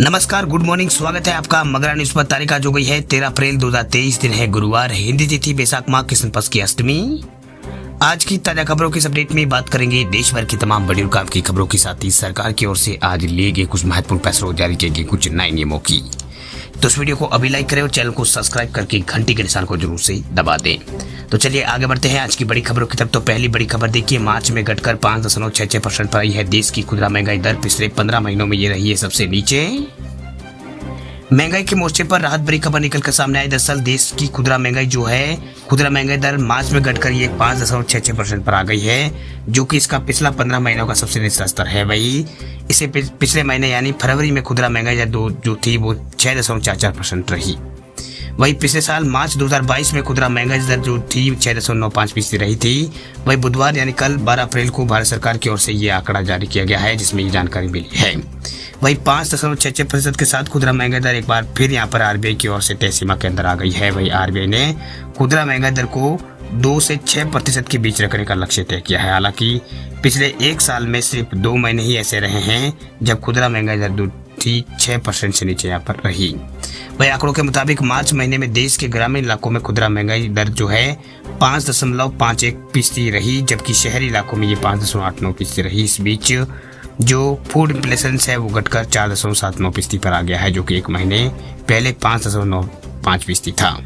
नमस्कार, good morning. स्वागत है आपका मगरा न्यूज पर। तारीख आज हो गई है 13 अप्रैल 2023, दिन है गुरुवार, हिंदी तिथि बैसाख माह कृष्ण पक्ष की अष्टमी। आज की ताजा खबरों की इस अपडेट में बात करेंगे देश भर की तमाम बड़ी और काम की खबरों के साथ ही सरकार की ओर से आज लिए गए कुछ महत्वपूर्ण फैसलों जारी किए गए कुछ नए नियमों की। तो इस वीडियो को अभी लाइक करें और चैनल को सब्सक्राइब करके घंटी के निशान को जरूर से दबा दें। तो चलिए आगे बढ़ते हैं आज की बड़ी खबरों की तरफ। तो पहली बड़ी खबर देखिए, मार्च में घटकर 5.66% पर आई है देश की खुदरा महंगाई दर। पिछले 15 महीनों में ये रही है सबसे नीचे। महंगाई के मोर्चे पर राहत भरी खबर निकल कर सामने आई। दरअसल देश की खुदरा महंगाई जो है, खुदरा महंगाई दर मार्च में घटकर ये 5.66% पर आ गई है, जो कि इसका पिछला 15 महीनों का सबसे निचला स्तर है। वही इसे पिछले महीने यानी फरवरी में खुदरा महंगाई दर जो थी वो 6.44% रही। वही पिछले साल मार्च 2022 में खुदरा महंगाई दर जो थी 6.95% रही थी। वही बुधवार यानी कल 12 अप्रैल को भारत सरकार की ओर से ये आंकड़ा जारी किया गया है, जिसमें ये जानकारी मिली है। वही 5.66% के साथ खुदरा महंगाई दर एक बार फिर यहाँ पर आरबीआई की ओर से तय सीमा के अंदर आ गई है। वही आरबीआई ने खुदरा महंगाई दर को 2 से 6% के बीच रखने का लक्ष्य तय किया है। हालांकि पिछले एक साल में सिर्फ 2 महीने ही ऐसे रहे हैं जब खुदरा महंगाई दर थी 6% से नीचे यहाँ पर रही। वही आंकड़ों के मुताबिक मार्च महीने में देश के ग्रामीण इलाकों में खुदरा महंगाई दर जो है 5.51% रही, जबकि शहरी इलाकों में ये 5.89% रही। इस बीच जो फूड इन्फ्लेशन है वो घटकर 4.79% पर आ गया है, जो कि एक महीने पहले 5.95% था।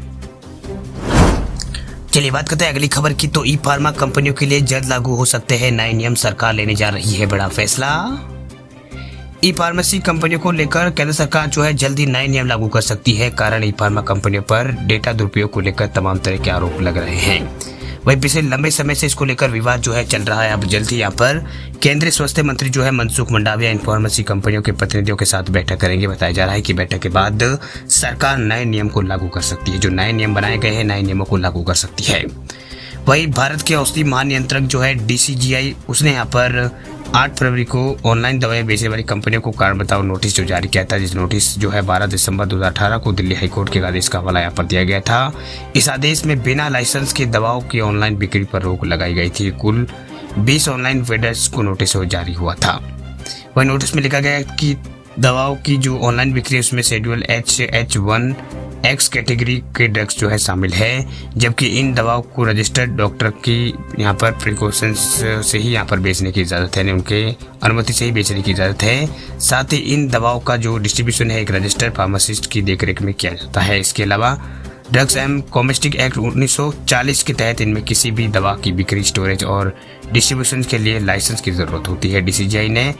चलिए बात करते हैं अगली खबर की। तो ई फार्मा कंपनियों के लिए जल्द लागू हो सकते हैं नए नियम, सरकार लेने जा रही है बड़ा फैसला। ई फार्मेसी कंपनियों को लेकर केंद्र सरकार जो है जल्दी नए नियम लागू कर सकती है। कारण ई फार्मा कंपनियों पर डेटा दुरुपयोग को लेकर तमाम तरह के आरोप लग रहे हैं। वही पिछले लंबे समय से इसको लेकर विवाद जो है चल रहा है। अब जल्द ही यहाँ पर केंद्रीय स्वास्थ्य मंत्री जो है मनसुख मंडाविया इन फार्मेसी कंपनियों के प्रतिनिधियों के साथ बैठक करेंगे। बताया जा रहा है कि बैठक के बाद सरकार नए नियम को लागू कर सकती है। जो नए नियम बनाए गए हैं, नए नियमों को लागू कर सकती है। वही भारत के औषधि महानियंत्रक जो है DCGI, उसने यहाँ पर 8 फरवरी को ऑनलाइन दवाएं बेचने वाली कंपनियों को कारण बताओ नोटिस जो जारी किया था। जिस नोटिस जो है 12 दिसंबर 2018 को दिल्ली हाईकोर्ट के आदेश का हवाला यहाँ पर दिया गया था। इस आदेश में बिना लाइसेंस के दवाओं की ऑनलाइन बिक्री पर रोक लगाई गई थी। कुल 20 ऑनलाइन वेंडर्स को नोटिस जारी हुआ था। वही नोटिस में लिखा गया कि दवाओं की जो ऑनलाइन बिक्री है उसमें शेड्यूल H1X कैटेगरी के ड्रग्स जो है शामिल है, जबकि इन दवाओं को रजिस्टर्ड डॉक्टर की यहाँ पर प्रिकॉशंस से ही यहाँ पर बेचने की इजाज़त है, उनके अनुमति से ही बेचने की इजाज़त है। साथ ही इन दवाओं का जो डिस्ट्रीब्यूशन है एक रजिस्टर्ड फार्मासिस्ट की देखरेख में किया जाता है। इसके अलावा ड्रग्स एंड कॉस्मेटिक एक्ट 1940 के तहत इनमें किसी भी दवा की बिक्री, स्टोरेज और डिस्ट्रीब्यूशन के लिए लाइसेंस की जरूरत होती है। DCGI ने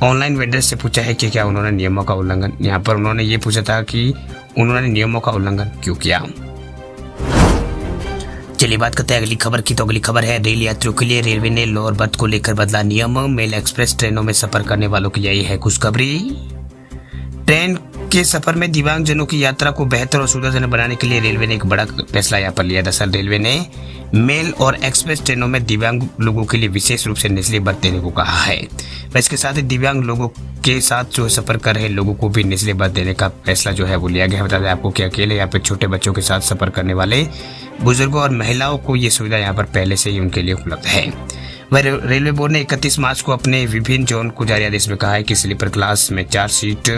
ऑनलाइन वेंडर से पूछा है कि क्या उन्होंने नियमों का उल्लंघन, यहाँ पर उन्होंने ये पूछा था कि उन्होंने नियमों का उल्लंघन क्यों किया। चलिए बात करते हैं अगली खबर की। तो अगली खबर है रेल यात्रियों के लिए रेलवे ने लोअर बर्थ को लेकर बदला नियम। मेल एक्सप्रेस ट्रेनों में सफर करने वालों के लिए ये है खुशखबरी। ट्रेन के सफर में दिव्यांगजनों की यात्रा को बेहतर और सुविधाजनक बनाने के लिए रेलवे ने एक बड़ा फैसला यहाँ पर लिया। दरअसल रेलवे ने मेल और एक्सप्रेस ट्रेनों में दिव्यांग लोगों के लिए विशेष रूप से निचली बर्थ देने को कहा है। इसके साथ ही दिव्यांग लोगों के साथ जो सफर कर रहे लोगों को भी निचली बर्थ देने का फैसला जो है वो लिया गया है। बता दें आपको कि अकेले या फिर छोटे बच्चों के साथ सफर करने वाले बुजुर्गों और महिलाओं को ये सुविधा यहाँ पर पहले से ही उनके लिए उपलब्ध है। वह रेलवे बोर्ड ने 31 मार्च को अपने विभिन्न जोन को जारी आदेश में कहा है कि स्लीपर क्लास में 4 सीट,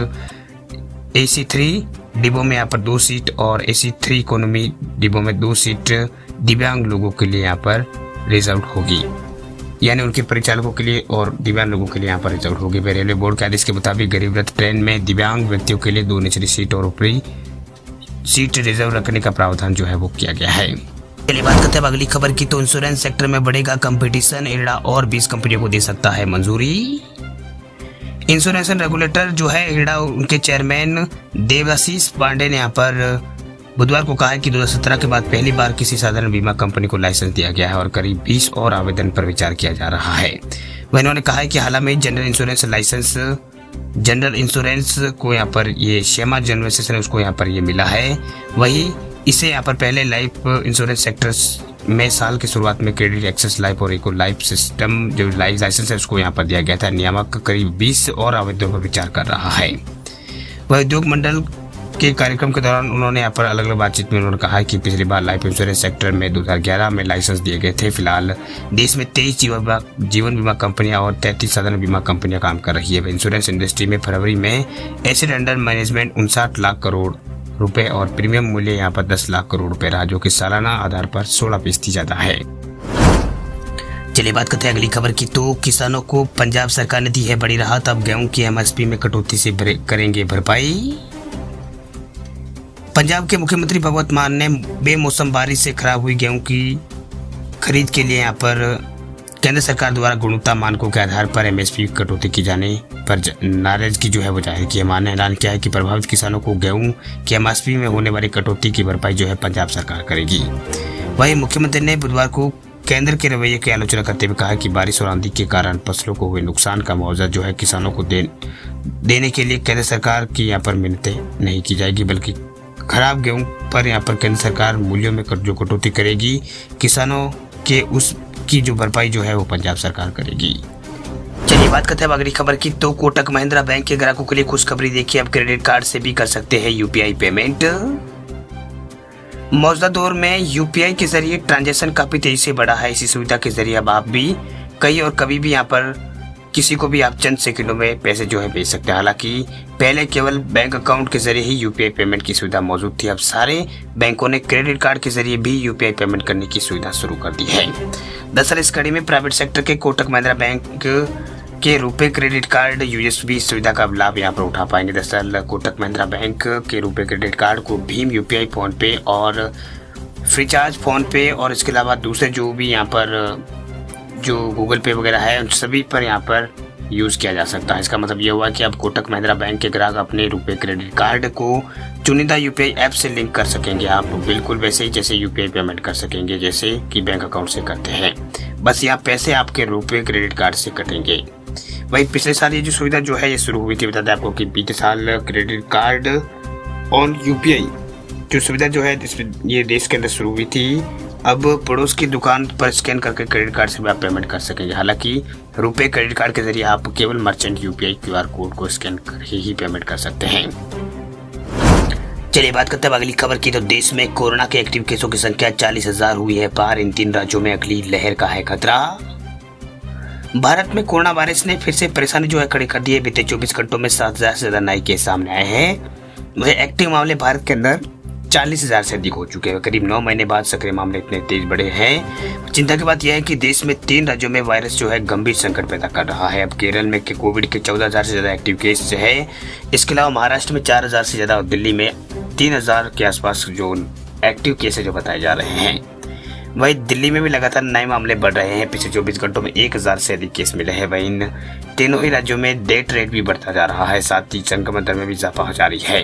AC3 डिब्बों में यहाँ पर 2 सीट और AC3 इकोनॉमी डिब्बों में 2 सीट दिव्यांग लोगों के लिए यहाँ पर रिजर्व होगी, यानी उनके परिचालकों के लिए और दिव्यांग लोगों के लिए यहाँ पर रिजर्व होगी। रेलवे बोर्ड के आदेश के मुताबिक गरीब रथ ट्रेन में दिव्यांग व्यक्तियों के लिए 2 निचली सीट और ऊपरी सीट रिजर्व रखने का प्रावधान जो है वो किया गया है। चलिए बात करते हैं अगली खबर की। तो इंश्योरेंस सेक्टर में बढ़ेगा कंपटीशन, इरडा और 20 कंपनियों को दे सकता है मंजूरी। इंश्योरेंस रेगुलेटर जो है इरडा, उनके चेयरमैन देवाशीष पांडे ने यहाँ पर बुधवार को कहा है कि 2017 के बाद पहली बार किसी साधारण बीमा कंपनी को लाइसेंस दिया गया है और करीब 20 और आवेदन पर विचार किया जा रहा है। वह इन्होंने कहा है कि हाल में general insurance licence, general insurance को यहाँ पर ये शेमा जनरल है उसको यहाँ पर ये मिला है। वही इसे यहाँ पर पहले लाइफ इंश्योरेंस सेक्टर्स में साल की शुरुआत में क्रेडिट एक्सेस लाइफ और इको लाइफ सिस्टम जो लाइसेंस है उसको यहाँ पर दिया गया था। नियामक करीब 20 और आवेदनों पर विचार कर रहा है। वह उद्योग मंडल के कार्यक्रम के दौरान उन्होंने यहाँ पर अलग अलग बातचीत में उन्होंने कहा कि पिछली बार लाइफ इंश्योरेंस सेक्टर में 2011 में लाइसेंस दिए गए थे। फिलहाल देश में 23 जीवन बीमा कंपनियां और 33 साधारण बीमा कंपनियां काम कर रही है। इंश्योरेंस इंडस्ट्री में फरवरी में asset under management 59 lakh crore रुपए और प्रीमियम मूल्य यहाँ पर 10 लाख करोड़ रुपए रहा, जो कि सालाना आधार पर 16% ज्यादा है। चलिए बात करते हैं अगली खबर की। तो किसानों को पंजाब सरकार ने दी है बड़ी राहत, अब गेहूं की एमएसपी में कटौती से करेंगे भरपाई। पंजाब के मुख्यमंत्री भगवंत मान ने बेमौसम बारिश से खराब हुई गेहूं की खरीद के लिए यहाँ पर केंद्र सरकार द्वारा गुणवत्ता मानकों के आधार पर एमएसपी कटौती की जाने पर नाराजगी जो है वो जाहिर की है। मान ने ऐलान किया है कि प्रभावित किसानों को गेहूं की एमएसपी में होने वाली कटौती की भरपाई जो है पंजाब सरकार करेगी। वहीं मुख्यमंत्री ने बुधवार को केंद्र के रवैये की आलोचना करते हुए कहा कि बारिश और आंधी के कारण फसलों को हुए नुकसान का मुआवजा जो है किसानों को देने के लिए केंद्र सरकार की यहाँ पर मिन्नतें नहीं की जाएगी, बल्कि खराब गेहूं पर यहाँ पर केंद्र सरकार मूल्यों में जो कटौती करेगी, किसानों के उसकी जो भरपाई जो है वो पंजाब सरकार करेगी। चलिए बात करते हैं अगली खबर की। तो कोटक महिंद्रा बैंक के ग्राहकों के लिए खुशखबरी देखिए, अब क्रेडिट कार्ड से भी कर सकते हैं यूपीआई पेमेंट। मौजूदा दौर में यूपीआई के जरिए ट्रांजैक्शन काफी तेजी से बढ़ा है। इसी सुविधा के जरिए अब आप भी कहीं और कभी भी यहाँ पर किसी को भी आप चंद सेकंडों में पैसे जो है भेज सकते हैं। हालांकि पहले केवल बैंक अकाउंट के जरिए ही यूपीआई पेमेंट की सुविधा मौजूद थी, अब सारे बैंकों ने क्रेडिट कार्ड के जरिए भी यूपीआई पेमेंट करने की सुविधा शुरू कर दी है। दरअसल इस कड़ी में प्राइवेट सेक्टर के कोटक महिंद्रा बैंक के रुपए क्रेडिट कार्ड यूजर्स भी इस सुविधा का लाभ यहाँ पर उठा पाएंगे। दरअसल कोटक महिंद्रा बैंक के रुपए क्रेडिट कार्ड को भीम यूपीआई, फोन पे और फ्रीचार्ज फोन पे और इसके अलावा दूसरे जो भी यहाँ पर जो गूगल पे वगैरह है उन सभी पर यहाँ पर यूज़ किया जा सकता है। इसका मतलब ये हुआ कि अब कोटक महिंद्रा बैंक के ग्राहक अपने रुपए क्रेडिट कार्ड को चुनिंदा यूपीआई ऐप से लिंक कर सकेंगे। आप बिल्कुल वैसे ही जैसे यूपीआई पेमेंट कर सकेंगे जैसे कि बैंक अकाउंट से करते हैं, बस यहाँ पैसे आपके रुपए क्रेडिट कार्ड से कटेंगे। वही पिछले साल ये जो सुविधा जो है ये शुरू हुई थी, बता दें आपको कि बीते साल क्रेडिट कार्ड ऑन यूपीआई जो सुविधा जो है ये देश के अंदर शुरू हुई थी। अब पड़ोस की दुकान पर स्कैन करके क्रेडिट कार्ड से भी आप पेमेंट कर सकेंगे। हालांकि रुपए क्रेडिट कार्ड के जरिए आप केवल मर्चेंट यूपीआई क्यूआर कोड को स्कैन करके ही पेमेंट कर सकते हैं। चलिए बात करते हैं अगली खबर की। तो देश में कोरोना के एक्टिव केसों की संख्या 40,000 हुई है पार। इन 3 राज्यों में अगली लहर का है खतरा। भारत में कोरोना वायरस ने फिर से परेशानी जो है खड़ी कर दी है। बीते 24 घंटों में 7,000 से ज्यादा नए केस सामने आए हैं। वही एक्टिव मामले भारत के अंदर 40,000 से अधिक हो चुके हैं। करीब 9 महीने बाद सक्रिय मामले इतने तेज बढ़े हैं। चिंता की बात यह है कि देश में 3 राज्यों में वायरस जो है गंभीर संकट पैदा कर रहा है। अब केरल में कोविड के 14,000 से ज्यादा एक्टिव केस है। इसके अलावा महाराष्ट्र में 4,000 से ज्यादा और दिल्ली में 3,000 के आसपास जो एक्टिव केस है जो बताए जा रहे हैं। वहीं दिल्ली में भी लगातार नए मामले बढ़ रहे हैं। पिछले 24 घंटों में 1,000 से अधिक केस मिले हैं। वहीं इन तीनों ही राज्यों में डेथ रेट भी बढ़ता जा रहा है, साथ ही संक्रमण दर में भी इजाफा जारी है।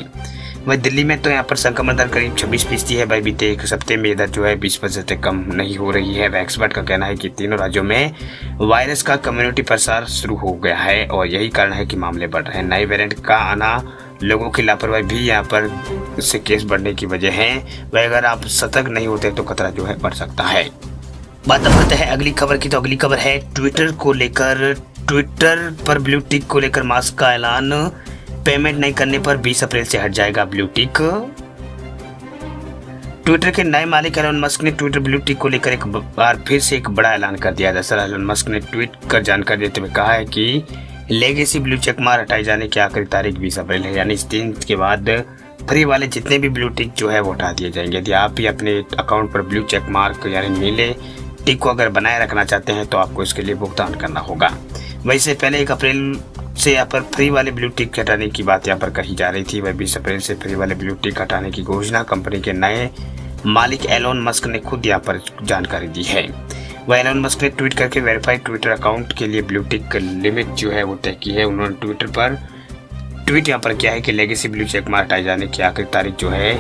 वहीं दिल्ली में तो यहाँ पर संक्रमण दर करीब 26% है। भाई बीते एक हफ्ते में इधर जो है 20% से कम नहीं हो रही है। एक्सपर्ट का कहना है कि तीनों राज्यों में वायरस का कम्युनिटी प्रसार शुरू हो गया है और यही कारण है कि मामले बढ़ रहे हैं। नए वेरिएंट का आना, लोगों की लापरवाही भी यहाँ पर इससे केस बढ़ने की वजह है। वह अगर आप सतर्क नहीं होते तो खतरा जो है बढ़ सकता है। बात अब करते हैं अगली खबर की। तो अगली खबर है ट्विटर को लेकर। ट्विटर पर ब्लू टिक को लेकर मास्क का ऐलान। पेमेंट नहीं करने पर 20 अप्रैल से हट जाएगा ब्लू टिक। ट्विटर के नए मालिक एलन मस्क ने ट्विटर ब्लू टिक को लेकर एक बार फिर से एक बड़ा ऐलान कर दिया। दरअसल एलन मस्क ने ट्वीट कर जानकारी देते हुए कहा है कि लेगेसी ब्लू चेक मार्क हटाए जाने की आखिरी तारीख 20 अप्रैल है, यानी इस दिन के बाद फ्री वाले जितने भी ब्लू टिक जो है वो हटा दिए जाएंगे। यदि आप भी अपने अकाउंट पर ब्लू चेक मार्क यानी नीले टिक को अगर बनाए रखना चाहते हैं तो आपको इसके लिए भुगतान करना होगा। वैसे पहले 1 अप्रैल से यहाँ पर फ्री वाले ब्लू टिक हटाने की बात यहाँ पर कही जा रही थी। वह 20 अप्रैल से फ्री वाले ब्लू टिक हटाने की घोषणा कंपनी के नए मालिक एलोन मस्क ने खुद यहाँ पर जानकारी दी है। वह एलोन मस्क ने ट्वीट करके वेरीफाइड ट्विटर अकाउंट के लिए ब्लू टिक लिमिट जो है वो तय की है। उन्होंने ट्विटर पर ट्वीट यहाँ पर किया है कि लेगेसी ब्लू चेक मार्क हटाए जाने की आखिरी तारीख जो है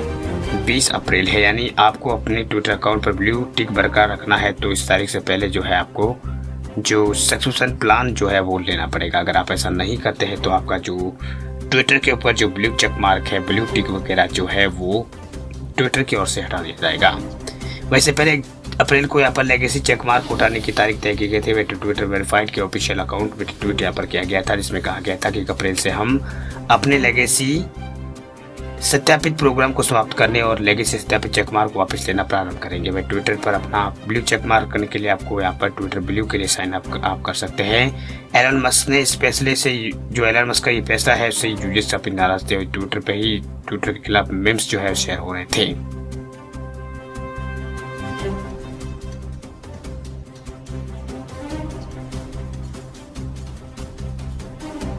20 अप्रैल है, यानी आपको अपने ट्विटर अकाउंट पर ब्लू टिक बरकरार रखना है तो इस तारीख से पहले जो है आपको जो सब्सक्रिप्शन प्लान जो है वो लेना पड़ेगा। अगर आप ऐसा नहीं करते हैं तो आपका जो ट्विटर के ऊपर जो ब्लू चेक मार्क है, ब्लू टिक वगैरह जो है वो ट्विटर की ओर से हटा दिया जाएगा। वैसे पहले 1 अप्रैल को यहाँ पर लेगेसी चेक मार्क उठाने की तारीख तय की गई थी। वह ट्विटर वेरीफाइड के ऑफिशियल अकाउंट में ट्वीट यहाँ पर किया गया था, जिसमें कहा गया था कि 1 अप्रैल से हम अपने लेगेसी सत्यापित प्रोग्राम को समाप्त करने और लेगेसी सत्यापित चेकमार्क को वापस लेना प्रारंभ करेंगे। वह ट्विटर पर अपना ब्लू चेकमार्क करने के लिए आपको यहाँ पर ट्विटर ब्लू के लिए साइन अप आप कर सकते हैं। एलन मस्क ने इस फैसले से, जो एलन मस्क का ये फैसला है, उससे यूजर्स काफी नाराज थे। ट्विटर पे ही ट्विटर के खिलाफ मीम्स जो है शेयर हो रहे थे।